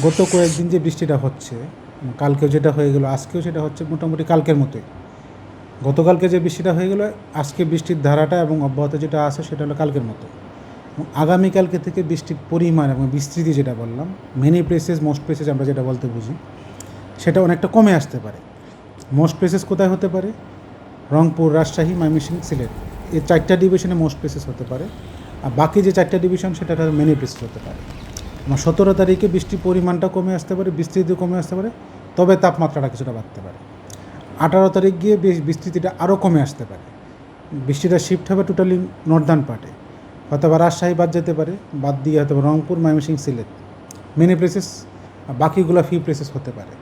গত কয়েকদিন যে বৃষ্টিটা হচ্ছে, কালকেও যেটা হয়ে গেল, আজকেও সেটা হচ্ছে মোটামুটি কালকের মতোই। গতকালকে যে বৃষ্টিটা হয়ে গেল, আজকে বৃষ্টির ধারাটা এবং অব্যাহত যেটা আছে সেটা হলো কালকের মতো। এবং আগামীকালকে থেকে বৃষ্টির পরিমাণ এবং বিস্তৃতি যেটা বললাম, মেনি প্লেসেস মোস্ট প্লেসেস আমরা যেটা বলতে বুঝি, সেটা অনেকটা কমে আসতে পারে। মোস্ট প্লেসেস কোথায় হতে পারে? রংপুর, রাজশাহী, ময়মনসিংহ, সিলেট, এই চারটা ডিভিশনে মোস্ট প্লেসেস হতে পারে। আর বাকি যে চারটা ডিভিশন সেটা মেনি প্লেসেস হতে পারে। আমার 17 তারিখে বৃষ্টির পরিমাণটা কমে আসতে পারে, বিস্তৃতি কমে আসতে পারে, তবে তাপমাত্রাটা কিছুটা বাড়তে পারে। 18 তারিখ গিয়ে বিস্তৃতিটা আরও কমে আসতে পারে। বৃষ্টিটা শিফট হবে টোটালি নর্দার্ন পার্টে, হয়তো বা রাজশাহী বাদ যেতে পারে, বাদ দিয়ে হয়তো রংপুর, ময়মনসিংহ, সিলেট মেনি প্লেসেস, বাকিগুলো ফি প্লেসেস হতে পারে।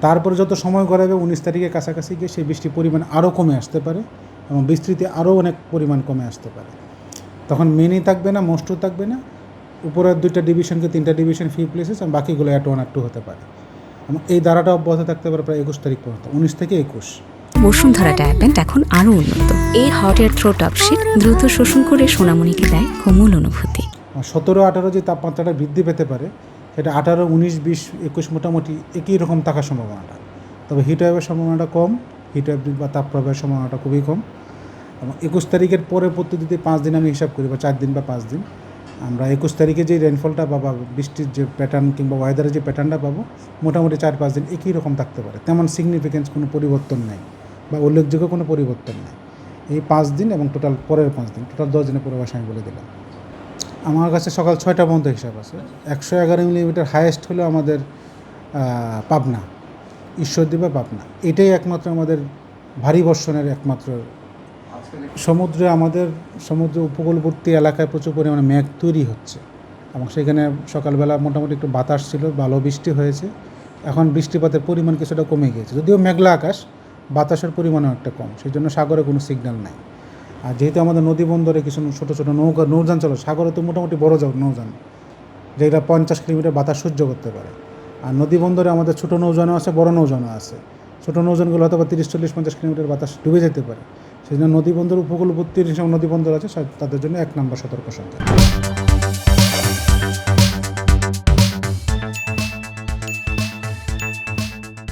তারপরে যত সময় গড়াবে 19 তারিখের কাছাকাছি গিয়ে সেই বৃষ্টির পরিমাণ আরও কমে আসতে পারে এবং বিস্তৃতি আরও অনেক পরিমাণ কমে আসতে পারে। তখন মেনি থাকবে না, মোস্টও থাকবে না, উপরের 2টা ডিভিশনকে 3টা ডিভিশন ফি প্লেসেস এবং বাকিগুলো অ্যাট 1 আর 2 হতে পারে। এবং এই ধারাটা অব্যাহত থাকতে পারে প্রায় 21 তারিখ পর্যন্ত, 19 থেকে 21। বসুন্ধরা ডায়াপেন্ট এখন আরও উন্নত। এই হট এয়ার থ্রো টপশিট দ্রুত শোষণ করে সোনামণিকে দেয় কোমল অনুভূতি। 17-18 যে তাপমাত্রাটা বৃদ্ধি পেতে পারে, সেটা 18, 19, 20, 21 মোটামুটি একই রকম থাকার সম্ভাবনাটা। তবে হিট ওয়েভের সম্ভাবনাটা কম, হিট ওয়েভ বা তাপপ্রবাহের সম্ভাবনাটা খুবই কম। এবং 21 তারিখের পরে পদ্ধতিতে 5 দিন আমি হিসাব করি, বা 4 দিন বা 5 দিন, আমরা 21 তারিখে যে রেনফলটা বা বৃষ্টির যে প্যাটার্ন কিংবা ওয়েদারের যে প্যাটার্নটা পাবো, মোটামুটি 4-5 দিন একই রকম থাকতে পারে। তেমন সিগনিফিকেন্স কোনো পরিবর্তন নেই বা উল্লেখযোগ্য কোনো পরিবর্তন নেই। এই 5 দিন এবং টোটাল পরের 5 দিন, টোটাল 10 দিনের পূর্বাভাস আমি বলে দিলাম। আমার কাছে সকাল 6টা পর্যন্ত হিসাব আছে। 111 মিলিমিটার হায়েস্ট হলো আমাদের পাবনা, ঈশ্বরদী বা পাবনা। এটাই একমাত্র আমাদের ভারী বর্ষণের একমাত্র। সমুদ্রে আমাদের সমুদ্র উপকূলবর্তী এলাকায় প্রচুর পরিমাণে মেঘ তৈরি হচ্ছে এবং সেখানে সকালবেলা মোটামুটি একটু বাতাস ছিল, ভালো বৃষ্টি হয়েছে। এখন বৃষ্টিপাতের পরিমাণ কিছুটা কমে গিয়েছে, যদিও মেঘলা আকাশ, বাতাসের পরিমাণও একটা কম, সেই জন্য সাগরে কোনো সিগন্যাল নাই। আর যেহেতু আমাদের নদী বন্দরে কিছু ছোটো ছোটো নৌযান চলে, সাগরে তো মোটামুটি বড় নৌযান, যেটা 50 কিলোমিটার বাতাস সহ্য করতে পারে। আর নদী বন্দরে আমাদের ছোটো নৌযানও আছে, বড় নৌযানও আছে। ছোটো নৌযানগুলো হয়তো বা 30, 40, 50 কিলোমিটার বাতাস ডুবে যেতে পারে। সেই জন্য নদী বন্দর উপকূলবর্তী যেসব নদী বন্দর আছে তাদের জন্য 1 নম্বর সতর্ক সংকেত।